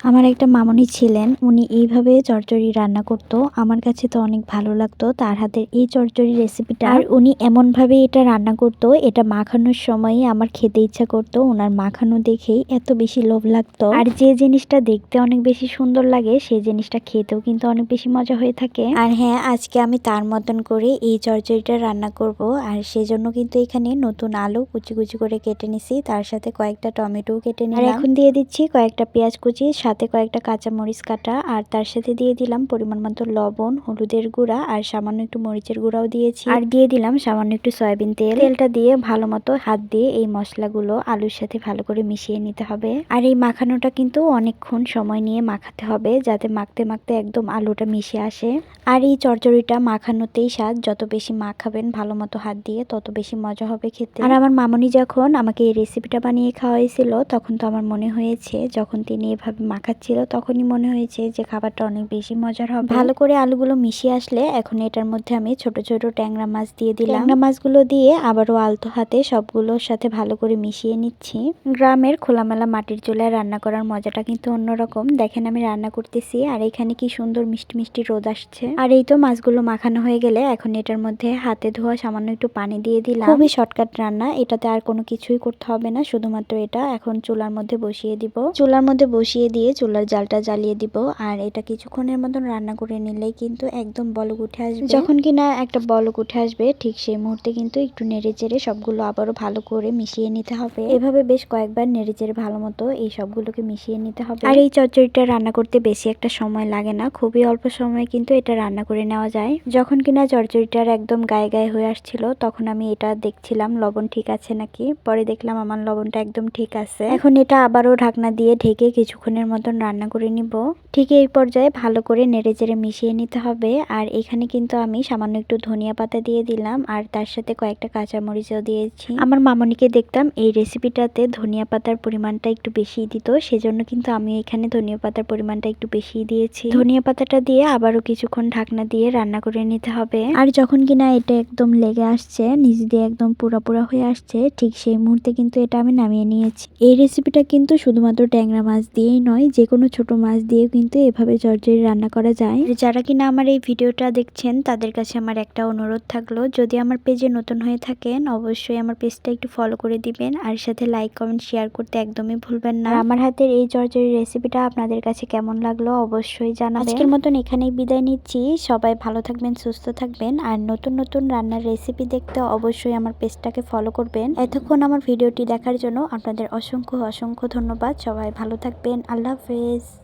আমার একটা মামুনি ছিলেন, উনি এইভাবে চচ্চড়ি রান্না করতো। আমার কাছে তো অনেক ভালো লাগতো তার হাতের এই চচ্চড়ি রেসিপিটা। আর উনি এমনভাবে এটা রান্না করতো, এটা মাখানোর সময়ই আমার খেতে ইচ্ছা করতো। উনার মাখানো দেখেই এত বেশি লোভ লাগতো। আর যে জিনিসটা দেখতে অনেক বেশি সুন্দর লাগে সেই জিনিসটা খেতেও কিন্তু অনেক বেশি মজা হয়ে থাকে। আর হ্যাঁ, আজকে আমি তার মতন করে এই চচ্চড়িটা রান্না করব। আর সেজন্য কিন্তু এখানে নতুন আলু কুচি কুচি করে কেটে নিছি, তার সাথে কয়েকটা টমেটো কেটে নিলাম। আর এখন দিয়ে দিচ্ছি কয়েকটা পেঁয়াজ কুচি, সাথে কয়েকটা কাঁচা মরিচ কাটা, আর তার সাথে দিয়ে দিলাম পরিমাণ মতো লবণ, হলুদের গুঁড়া আর সামান্য একটু মরিচের গুঁড়াও দিয়েছি। আর দিয়ে দিলাম সামান্য একটু সয়াবিন তেল। তেলটা দিয়ে ভালো মতো হাত দিয়ে এই মশলাগুলো আলুর সাথে ভালো করে মিশিয়ে নিতে হবে। আর এই মাখানোটা কিন্তু অনেকক্ষণ সময় নিয়ে মাখাতে হবে, যাতে মাখতে মাখতে একদম আলুটা মিশে আসে। আর এই চচ্চড়িটা মাখানোতেই স্বাদ, যত বেশি মাখাবেন ভালো মতো হাত দিয়ে তত বেশি মজা হবে খেতে। আর আমার মামুনি যখন আমাকে এই রেসিপিটা বানিয়ে খাওয়াইছিল, তখন তো আমার মনে হয়েছে, যখন তিনি এভাবে মাখাচ্ছিল তখনই মনে হয়েছে যে খাবারটা অনেক বেশি মজার হবে। ভালো করে আলুগুলো মিশিয়ে আসলে এখন এটার মধ্যে আমি ছোট ছোট ট্যাংরা মাছ দিয়ে দিলাম। ট্যাংরা মাছগুলো দিয়ে আবারও আলতো হাতে সবগুলোর সাথে ভালো করে মিশিয়ে নিচ্ছি। গ্রামের খোলামেলা মাটির চুলায় রান্না করার মজাটা কিন্তু অন্যরকম। দেখেন আমি রান্না করতেছি আর এখানে কি সুন্দর মিষ্টি মিষ্টি রোদ আসছে। আর এই তো মাছগুলো মাখানো হয়ে গেলে এখন এটার মধ্যে হাতে ধোয়া সামান্য একটু পানি দিয়ে দিলাম। খুবই শর্টকাট রান্না, এটাতে আর কোনো কিছুই করতে হবে না, শুধুমাত্র এটা এখন চুলার মধ্যে বসিয়ে দিব। চুলার মধ্যে বসিয়ে দিয়ে চুলার জালটা জ্বালিয়ে দিব। আর এটা কিছুক্ষণের মতন রান্না করে নিলেই কিন্তু একদম বলক উঠে আসবে। যখন কিনা একটা বলক উঠে আসবে ঠিক সেই মুহূর্তে কিন্তু একটু নেড়ে চেড়ে সবগুলো আবারও ভালো করে মিশিয়ে নিতে হবে। এভাবে বেশ কয়েকবার নেড়ে চেড়ে ভালো মতো এই সবগুলোকে মিশিয়ে নিতে হবে। আর এই চচ্চড়িটা রান্না করতে বেশি একটা সময় লাগে না, খুবই অল্প সময়ে কিন্তু এটা রান্না করে নেওয়া যায়। যখন কিনা চচ্চড়িটার একদম গায়ে গায়ে হয়ে আসছিল তখন আমি এটা দেখছিলাম লবণ ঠিক আছে নাকি। পরে দেখলাম আমার লবণটা একদম ঠিক আছে। এখন এটা আবারও ঢাকনা দিয়ে ঢেকে কিছুক্ষণের মতন রান্না করে নিব। ঠিক এই পর্যায়ে ভালো করে নেড়ে চেড়ে মিশিয়ে নিতে হবে। আর এখানে কিন্তু আমি সামান্য একটু ধনিয়া পাতা দিয়ে দিলাম, আর তার সাথে কয়েকটা কাঁচামরিচও দিয়েছি। আমার মামনিকে দেখতাম এই রেসিপিটাতে ধনিয়া পাতার পরিমাণটা একটু বেশি দিত, সেজন্য কিন্তু আমি এখানে ধনিয়া পাতার পরিমাণটা একটু বেশি দিয়েছি। ধনিয়া পাতাটা দিয়ে আবারও কিছুক্ষণ ঢাকনা দিয়ে রান্না করে নিতে হবে। আর যখন কিনা এটা একদম লেগে আসছে, নিচ দিয়ে একদম পুরা হয়ে আসছে, ঠিক সেই মুহূর্তে কিন্তু এটা আমি নামিয়ে নিয়েছি। এই রেসিপিটা কিন্তু শুধুমাত্র ট্যাংরা মাছ দিয়েই নয়, যে কোনো ছোট মাছ দিয়েও কিন্তু এভাবে চচ্চড়ি রান্না করা যায়। যারা কিনা আমার এই ভিডিওটা দেখছেন তাদের কাছে আমার একটা অনুরোধ থাকলো, যদি আমার পেজে নতুন হয়ে থাকেন অবশ্যই আমার পেজটা একটু ফলো করে দিবেন, আর সাথে লাইক কমেন্ট শেয়ার করতে একদমই ভুলবেন না। আমার হাতের এই চচ্চড়ি রেসিপিটা আপনাদের কাছে কেমন লাগলো অবশ্যই জানাবেন। আজকের মতন এখানেই বিদায় নিচ্ছি। সবাই ভালো থাকবেন, সুস্থ থাকবেন, আর নতুন নতুন রান্নার রেসিপি দেখতে অবশ্যই আমার পেজটাকে ফলো করবেন। এতক্ষণ আমার ভিডিওটি দেখার জন্য আপনাদের অসংখ্য অসংখ্য ধন্যবাদ। সবাই ভালো থাকবেন, আল্লাহ হাফেজ।